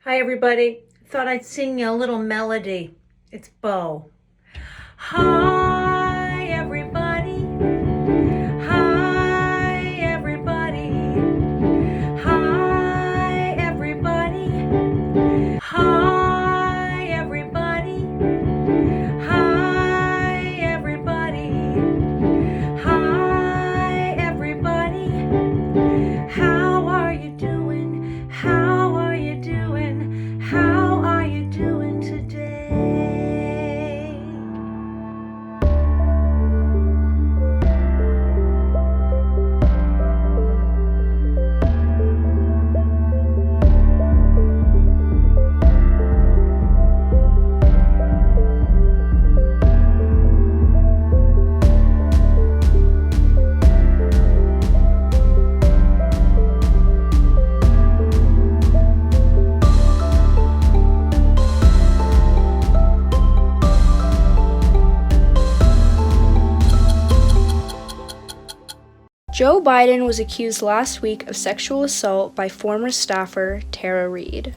Hi, everybody. Thought I'd sing you a little melody. It's Bo. Hi, everybody. Hi, everybody. Hi, everybody. Hi, everybody. Hi, everybody. Hi, everybody. How are you doing? How are you doing? How are you doing today? Joe Biden was accused last week of sexual assault by former staffer Tara Reade.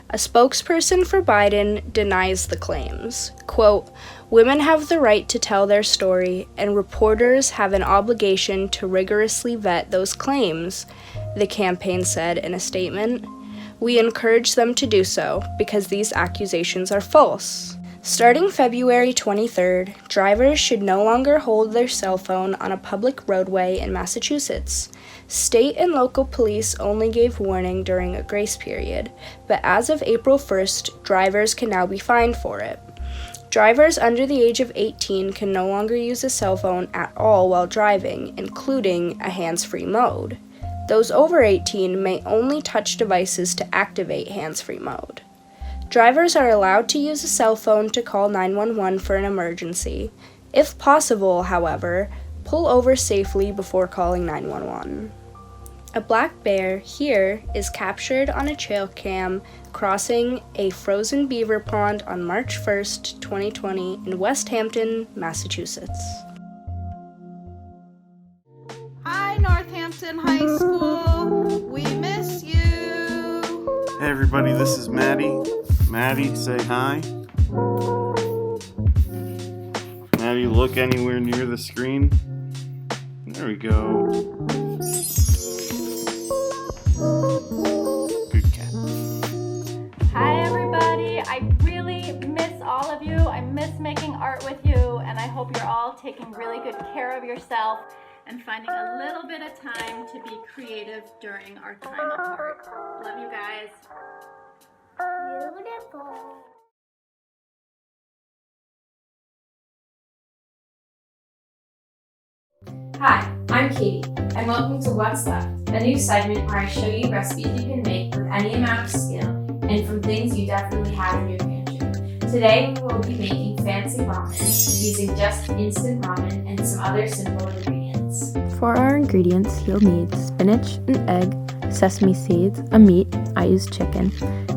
A spokesperson for Biden denies the claims. Quote, "Women have the right to tell their story, and reporters have an obligation to rigorously vet those claims," the campaign said in a statement. "We encourage them to do so because these accusations are false." Starting February 23rd, drivers should no longer hold their cell phone on a public roadway in Massachusetts. State and local police only gave warning during a grace period, but as of April 1st, drivers can now be fined for it. Drivers under the age of 18 can no longer use a cell phone at all while driving, including a hands-free mode. Those over 18 may only touch devices to activate hands-free mode. Drivers are allowed to use a cell phone to call 911 for an emergency. If possible, however, pull over safely before calling 911. A black bear here is captured on a trail cam crossing a frozen beaver pond on March 1st, 2020 in West Hampton, Massachusetts. Hi, Northampton High School. We miss you. Hey everybody, this is Maddie. Maddie, say hi. Maddie, look anywhere near the screen. There we go. Good cat. Hi everybody, I really miss all of you. I miss making art with you, and I hope you're all taking really good care of yourself and finding a little bit of time to be creative during our time apart. Love you guys. Beautiful. Hi, I'm Katie, and welcome to What's Left, a new segment where I show you recipes you can make with any amount of skill and from things you definitely have in your pantry. Today we will be making fancy ramen using just instant ramen and some other simple ingredients. For our ingredients, you'll need spinach, an egg, sesame seeds, a meat, I use chicken,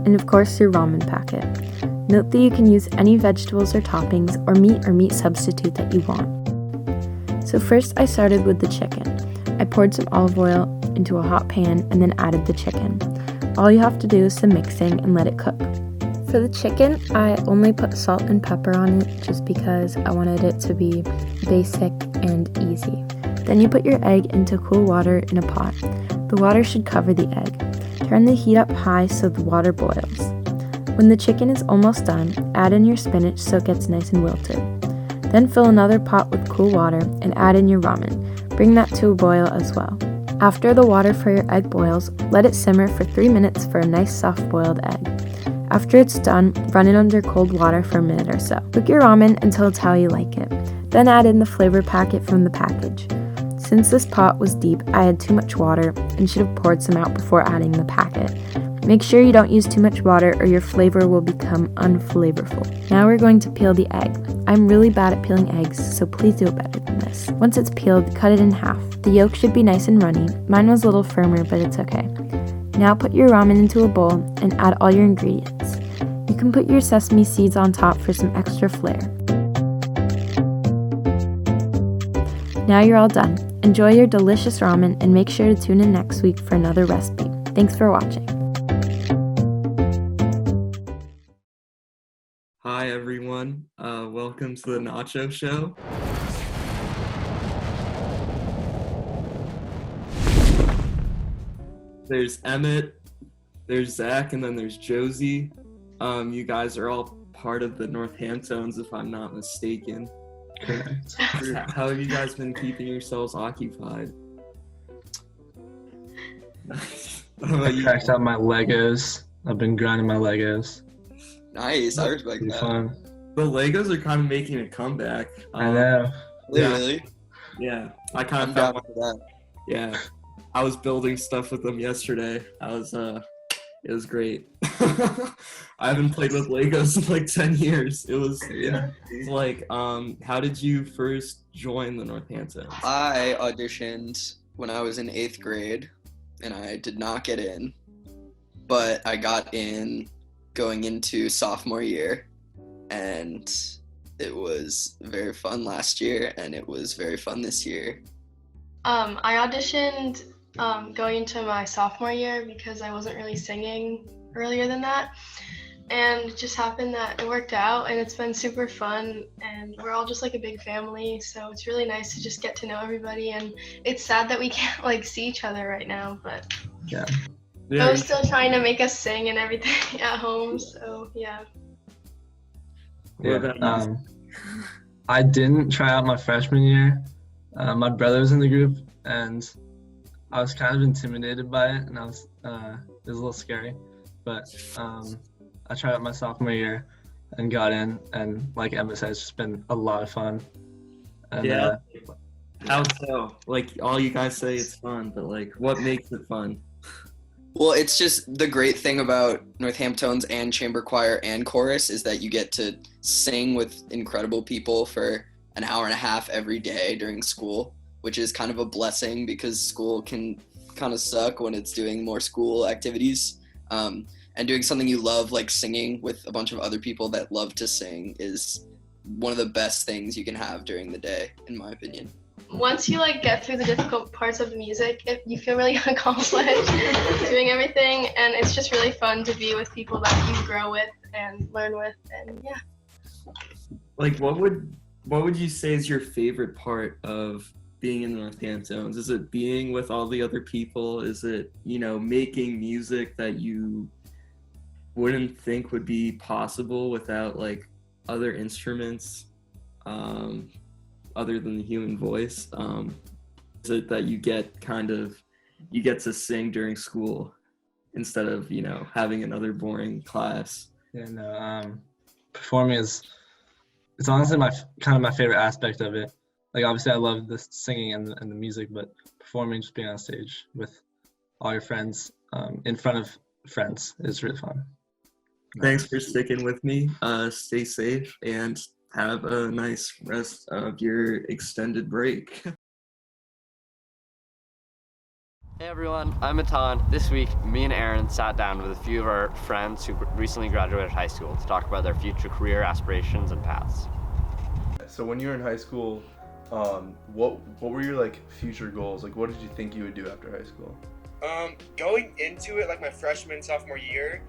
and of course your ramen packet. Note that you can use any vegetables or toppings or meat substitute that you want. So first I started with the chicken. I poured some olive oil into a hot pan and then added the chicken. All you have to do is some mixing and let it cook. For the chicken, I only put salt and pepper on it just because I wanted it to be basic and easy. Then you put your egg into cool water in a pot. The water should cover the egg. Turn the heat up high so the water boils. When the chicken is almost done, add in your spinach so it gets nice and wilted. Then fill another pot with cool water and add in your ramen. Bring that to a boil as well. After the water for your egg boils, let it simmer for 3 minutes for a nice soft boiled egg. After it's done, run it under cold water for a minute or so. Cook your ramen until it's how you like it. Then add in the flavor packet from the package. Since this pot was deep, I had too much water and should have poured some out before adding the packet. Make sure you don't use too much water or your flavor will become unflavorful. Now we're going to peel the egg. I'm really bad at peeling eggs, so please do it better than this. Once it's peeled, cut it in half. The yolk should be nice and runny. Mine was a little firmer, but it's okay. Now put your ramen into a bowl and add all your ingredients. You can put your sesame seeds on top for some extra flair. Now you're all done. Enjoy your delicious ramen and make sure to tune in next week for another recipe. Thanks for watching. Hi everyone, welcome to the Nacho Show. There's Emmett, there's Zach, and then there's Josie. You guys are all part of the Northamptones, if I'm not mistaken. Correct. How have you guys been keeping yourselves occupied? I cracked out my Legos. I've been grinding my Legos. Nice, I respect Pretty that. fun. The Legos are kind of making a comeback. I know. Really? Yeah, I kind I'm of down found for that. Yeah, I was building stuff with them yesterday. It was great. I haven't played with Legos in like 10 years. It was like, how did you first join the Northamptons? I auditioned when I was in 8th grade, and I did not get in, but I got in going into sophomore year, and it was very fun last year, and it was very fun this year. I auditioned going into my sophomore year because I wasn't really singing earlier than that, and it just happened that it worked out, and it's been super fun, and we're all just like a big family, so it's really nice to just get to know everybody. And it's sad that we can't like see each other right now, but I was still trying to make us sing and everything at home, so yeah. I didn't try out my freshman year. My brother was in the group, and I was kind of intimidated by it, and it was a little scary. But I tried out my sophomore year and got in, and like Emma said, it's just been a lot of fun. And, How so? Like, all you guys say it's fun, but like, what makes it fun? Well, it's just the great thing about Northamptones and chamber choir and chorus is that you get to sing with incredible people for an hour and a half every day during school, which is kind of a blessing because school can kind of suck when it's doing more school activities. And doing something you love, like singing with a bunch of other people that love to sing, is one of the best things you can have during the day, in my opinion. Once you like get through the difficult parts of the music, you feel really accomplished doing everything, and it's just really fun to be with people that you grow with and learn with, and yeah. Like, what would you say is your favorite part of being in the Northamptones? Is it being with all the other people? Is it, making music that you wouldn't think would be possible without like other instruments, other than the human voice? Is it that you get to sing during school instead of, having another boring class? Performing it's honestly my favorite aspect of it. Like, obviously I love the singing and the music, but performing, just being on stage with all your friends, in front of friends, is really fun. Thanks for sticking with me. Stay safe and have a nice rest of your extended break. Hey everyone, I'm Matan. This week, me and Aaron sat down with a few of our friends who recently graduated high school to talk about their future career aspirations and paths. So when you were in high school, what were your like future goals? Like, what did you think you would do after high school? Going into it, like my freshman, sophomore year,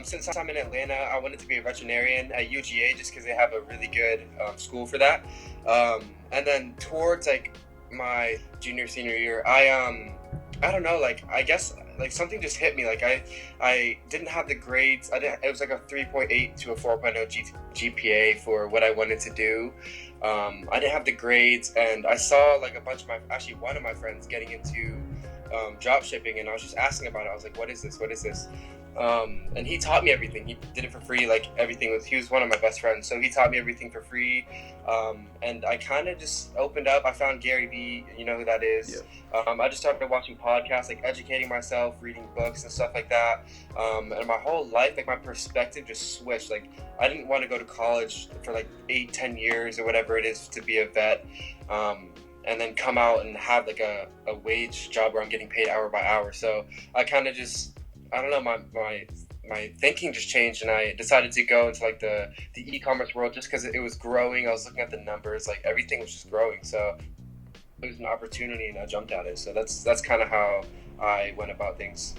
since I'm in Atlanta, I wanted to be a veterinarian at UGA just because they have a really good school for that. And then towards like my junior, senior year, I don't know, like I guess like something just hit me. Like I didn't have the grades. It was like a 3.8 to a 4.0 GPA for what I wanted to do. I didn't have the grades, and I saw like one of my friends getting into drop shipping, and I was just asking about it. I was like, what is this? And he taught me everything. He did it for free. Like he was one of my best friends, so he taught me everything for free. And I kind of just opened up. I found Gary Vee, you know who that is. Yeah. I just started watching podcasts, like educating myself, reading books and stuff like that. And my whole life, like my perspective just switched. Like I didn't want to go to college for like 8-10 years or whatever it is to be a vet. And then come out and have like a wage job where I'm getting paid hour by hour. So I kind of just, I don't know, my thinking just changed, and I decided to go into like the e-commerce world just because it was growing. I was looking at the numbers, like everything was just growing. So it was an opportunity, and I jumped at it. So that's kind of how I went about things.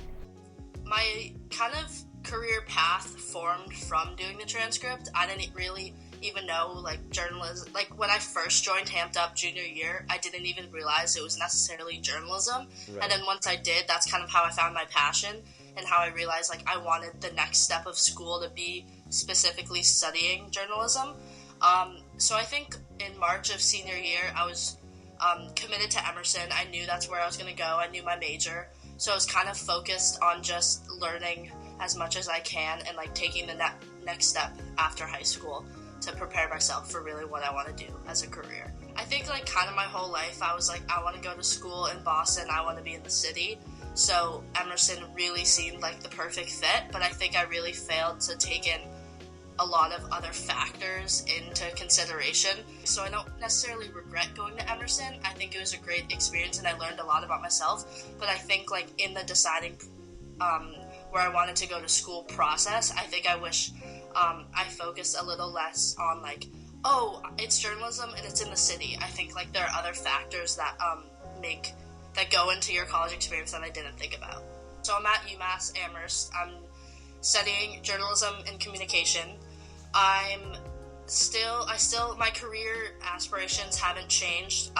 My kind of career path path formed from doing the transcript. I didn't really even know like journalism. Like when I first joined Hamped Up junior year, I didn't even realize it was necessarily journalism. Right. And then once I did, that's kind of how I found my passion and how I realized like I wanted the next step of school to be specifically studying journalism. So I think in March of senior year, I was committed to Emerson. I knew that's where I was going to go. I knew my major. So I was kind of focused on just learning as much as I can and like taking the next step after high school to prepare myself for really what I want to do as a career. I think like kind of my whole life I was like, I want to go to school in Boston, I want to be in the city. So Emerson really seemed like the perfect fit, but I think I really failed to take in a lot of other factors into consideration. So I don't necessarily regret going to Emerson. I think it was a great experience and I learned a lot about myself, but I think like in the deciding where I wanted to go to school process, I think I wish I focused a little less on like, oh, it's journalism and it's in the city. I think like there are other factors that that go into your college experience that I didn't think about. So I'm at UMass Amherst. I'm studying journalism and communication. My career aspirations haven't changed.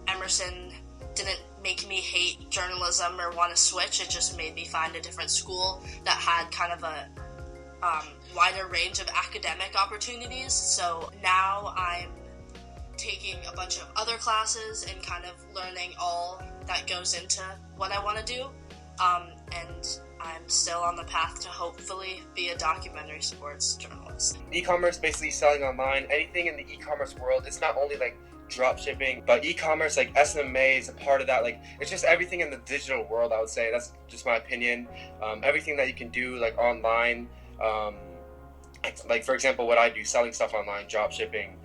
Emerson didn't make me hate journalism or want to switch. It just made me find a different school that had kind of a wider range of academic opportunities. So now I'm taking a bunch of other classes and kind of learning all that goes into what I want to do. And I'm still on the path to hopefully be a documentary sports journalist. E-commerce, basically selling online, anything in the e-commerce world. It's not only like drop shipping, but e-commerce, like SMA is a part of that. Like it's just everything in the digital world, I would say. That's just my opinion. Everything that you can do like online, like for example what I do, selling stuff online, drop shipping,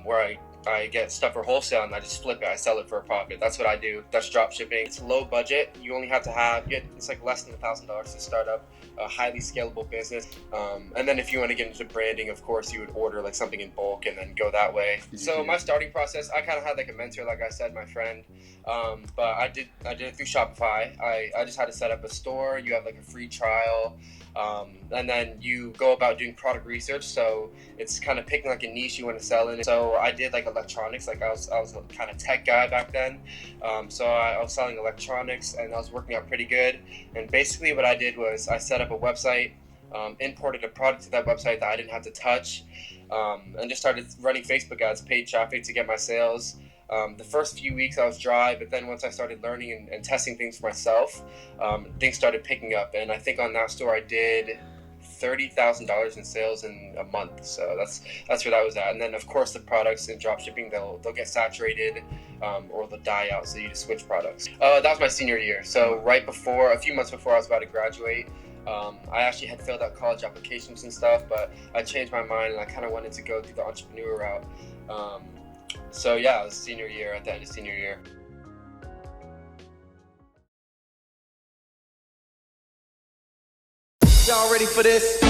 where I get stuff for wholesale and I just flip it, I sell it for a profit. That's what I do. That's drop shipping. It's low budget. You only have to have, it's like less than $1,000 to start up a highly scalable business. And then if you want to get into branding, of course, you would order like something in bulk and then go that way. So my starting process, I kind of had like a mentor, like I said, my friend. But I did it through Shopify. I just had to set up a store. You have like a free trial. And then you go about doing product research, so it's kind of picking like a niche you want to sell in. So I did like electronics, like I was a kind of tech guy back then. So I was selling electronics and I was working out pretty good. And basically what I did was I set up a website, imported a product to that website that I didn't have to touch, and just started running Facebook ads, paid traffic to get my sales. The first few weeks I was dry, but then once I started learning and testing things for myself, things started picking up. And I think on that store I did $30,000 in sales in a month. So that's where that was at. And then of course the products in drop shipping, they'll get saturated or they'll die out, so you just switch products. That was my senior year. So a few months before I was about to graduate, I actually had filled out college applications and stuff, but I changed my mind and I kind of wanted to go through the entrepreneur route. So yeah, it was senior year, at the end of senior year. Y'all ready for this?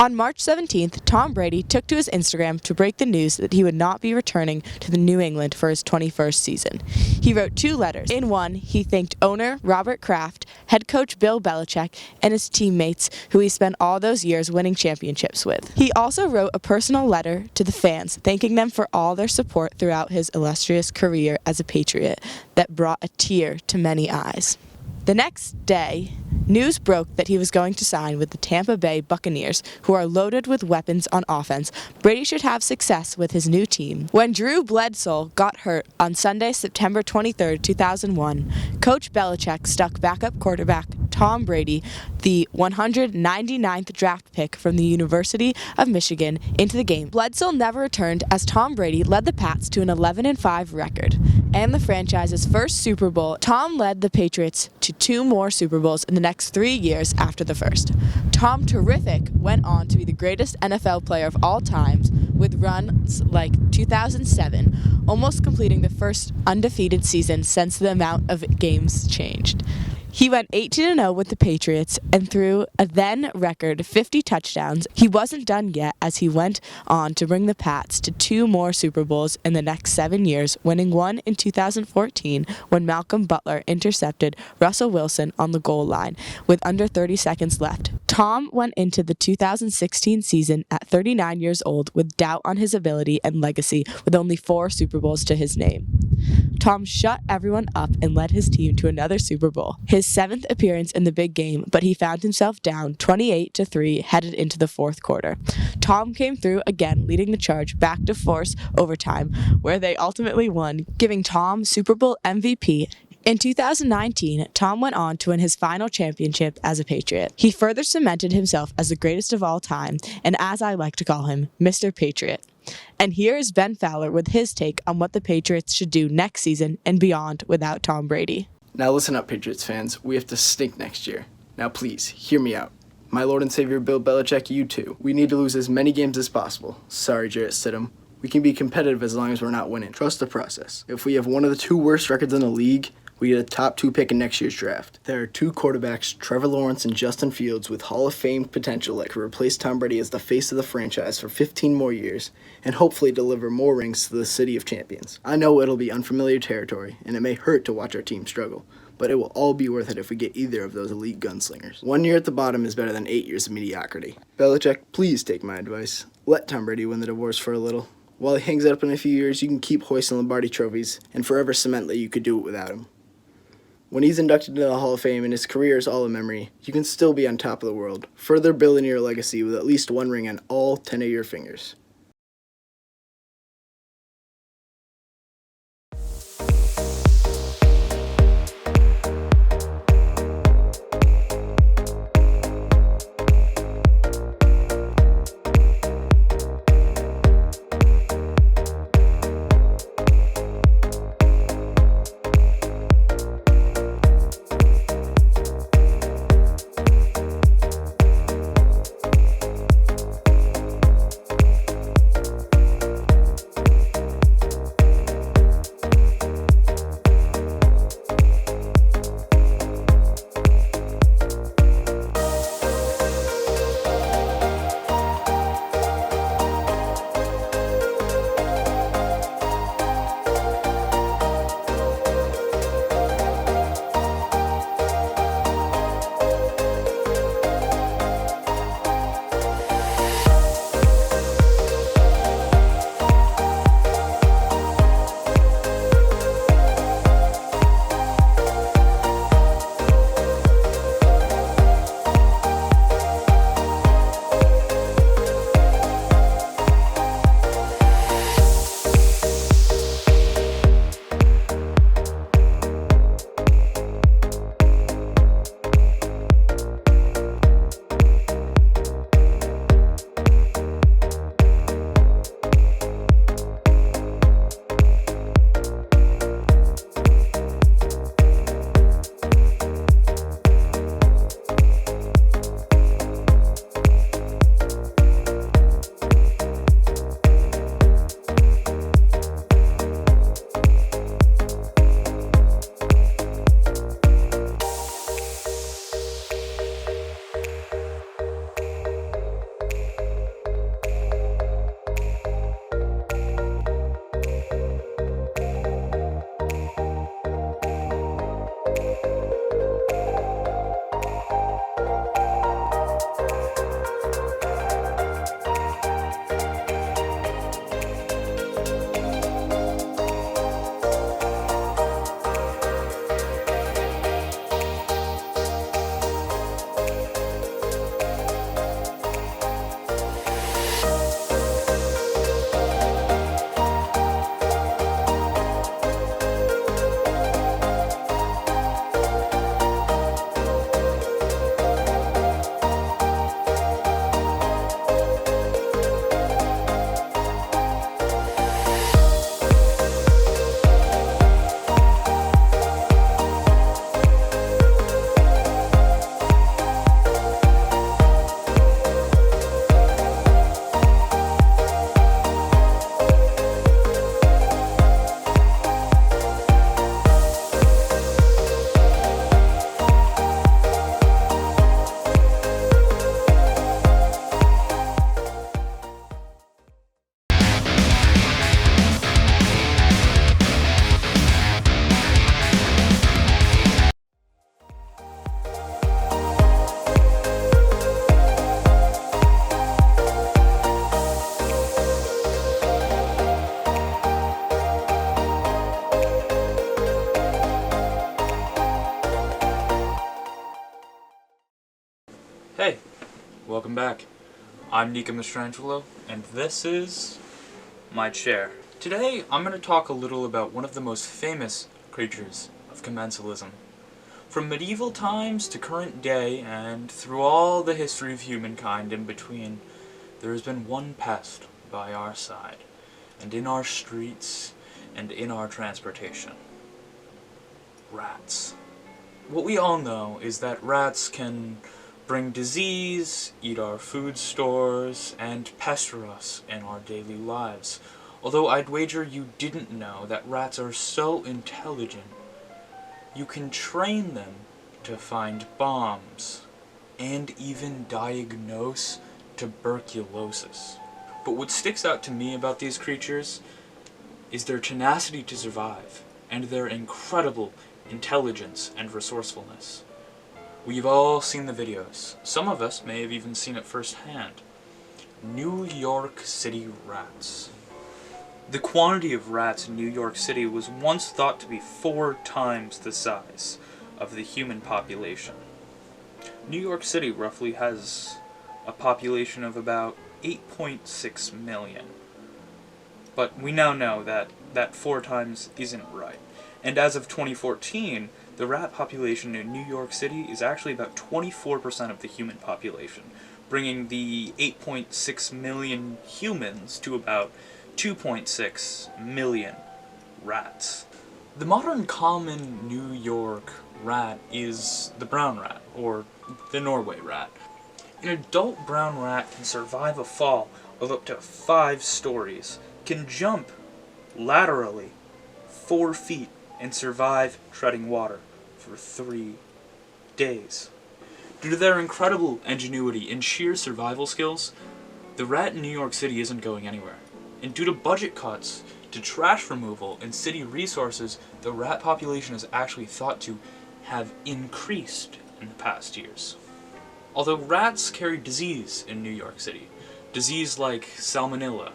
On March 17th, Tom Brady took to his Instagram to break the news that he would not be returning to the New England for his 21st season. He wrote 2 letters. In one, he thanked owner Robert Kraft, head coach Bill Belichick, and his teammates who he spent all those years winning championships with. He also wrote a personal letter to the fans, thanking them for all their support throughout his illustrious career as a Patriot that brought a tear to many eyes. The next day, news broke that he was going to sign with the Tampa Bay Buccaneers, who are loaded with weapons on offense. Brady should have success with his new team. When Drew Bledsoe got hurt on Sunday, September 23, 2001, Coach Belichick stuck backup quarterback Tom Brady, the 199th draft pick from the University of Michigan, into the game. Bledsoe never returned as Tom Brady led the Pats to an 11-5 record and the franchise's first Super Bowl. Tom led the Patriots to 2 more Super Bowls in the next 3 years after the first. Tom Terrific went on to be the greatest NFL player of all times with runs like 2007, almost completing the first undefeated season since the amount of games changed. He went 18-0 with the Patriots and threw a then record 50 touchdowns. He wasn't done yet as he went on to bring the Pats to 2 more Super Bowls in the next 7 years, winning one in 2014 when Malcolm Butler intercepted Russell Wilson on the goal line with under 30 seconds left. Tom went into the 2016 season at 39 years old with doubt on his ability and legacy, with only 4 Super Bowls to his name. Tom shut everyone up and led his team to another Super Bowl, his 7th appearance in the big game, but he found himself down 28-3 headed into the 4th quarter. Tom came through again, leading the charge back to force overtime, where they ultimately won, giving Tom Super Bowl MVP. In 2019, Tom went on to win his final championship as a Patriot. He further cemented himself as the greatest of all time, and as I like to call him, Mr. Patriot. And here is Ben Fowler with his take on what the Patriots should do next season and beyond without Tom Brady. Now listen up, Patriots fans. We have to stink next year. Now please, hear me out. My Lord and Savior Bill Belichick, you too. We need to lose as many games as possible. Sorry, Jarrett Stidham. We can be competitive as long as we're not winning. Trust the process. If we have one of the 2 worst records in the league, we get a top 2 pick in next year's draft. There are 2 quarterbacks, Trevor Lawrence and Justin Fields, with Hall of Fame potential that could replace Tom Brady as the face of the franchise for 15 more years and hopefully deliver more rings to the City of Champions. I know it'll be unfamiliar territory, and it may hurt to watch our team struggle, but it will all be worth it if we get either of those elite gunslingers. 1 year at the bottom is better than 8 years of mediocrity. Belichick, please take my advice. Let Tom Brady win the divorce for a little. While he hangs it up in a few years, you can keep hoisting Lombardi trophies and forever cement that you could do it without him. When he's inducted into the Hall of Fame and his career is all a memory, you can still be on top of the world, further building your legacy with at least 1 ring on all 10 of your fingers. Hey, welcome back. I'm Nico, and this is my chair. Today, I'm going to talk a little about one of the most famous creatures of commensalism. From medieval times to current day, and through all the history of humankind in between, there has been one pest by our side, and in our streets, and in our transportation. Rats. What we all know is that rats can bring disease, eat our food stores, and pester us in our daily lives. Although I'd wager you didn't know that rats are so intelligent, you can train them to find bombs, and even diagnose tuberculosis. But what sticks out to me about these creatures is their tenacity to survive, and their incredible intelligence and resourcefulness. We've all seen the videos. Some of us may have even seen it firsthand. New York City rats. The quantity of rats in New York City was once thought to be 4 times the size of the human population. New York City roughly has a population of about 8.6 million. But we now know that 4 times isn't right. And as of 2014, the rat population in New York City is actually about 24% of the human population, bringing the 8.6 million humans to about 2.6 million rats. The modern common New York rat is the brown rat, or the Norway rat. An adult brown rat can survive a fall of up to 5 stories, can jump laterally 4 feet, and survive treading water for 3 days. Due to their incredible ingenuity and sheer survival skills, the rat in New York City isn't going anywhere. And due to budget cuts to trash removal and city resources, the rat population is actually thought to have increased in the past years. Although rats carry disease in New York City, disease like salmonella,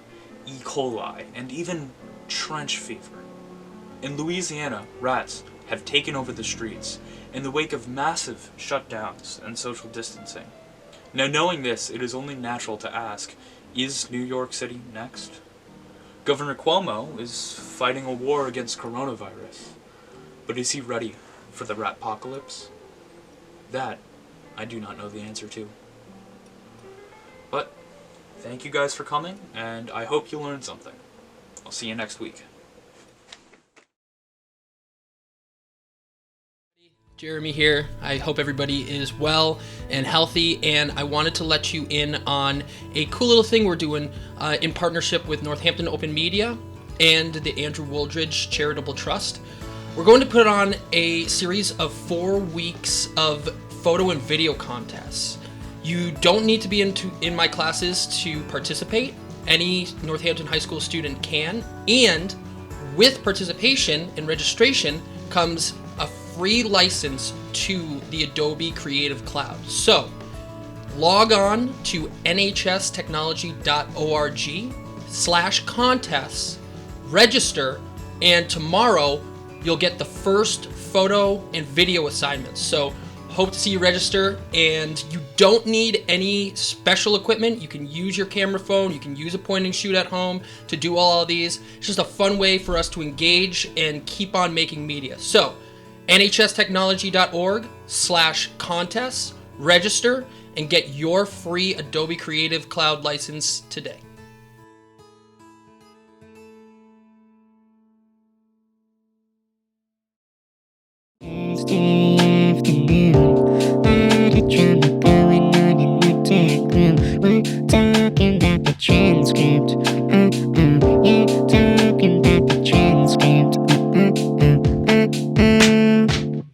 E. coli, and even trench fever. In Louisiana, rats have taken over the streets in the wake of massive shutdowns and social distancing. Now, knowing this, it is only natural to ask, is New York City next? Governor Cuomo is fighting a war against coronavirus, but is he ready for the ratpocalypse? That, I do not know the answer to. But, thank you guys for coming, and I hope you learned something. I'll see you next week. Jeremy here. I hope everybody is well and healthy, and I wanted to let you in on a cool little thing we're doing in partnership with Northampton Open Media and the Andrew Wooldridge Charitable Trust. We're going to put on a series of 4 weeks of photo and video contests. You don't need to be in my classes to participate. Any Northampton High School student can, and with participation and registration comes a free license to the Adobe Creative Cloud. So, log on to nhsTechnology.org/contests, register, and tomorrow you'll get the first photo and video assignments. So, hope to see you register, and you don't need any special equipment. You can use your camera phone, you can use a point and shoot at home to do all of these. It's just a fun way for us to engage and keep on making media. So, nhsTechnology.org/contests, register, and get your free Adobe Creative Cloud license today. Skin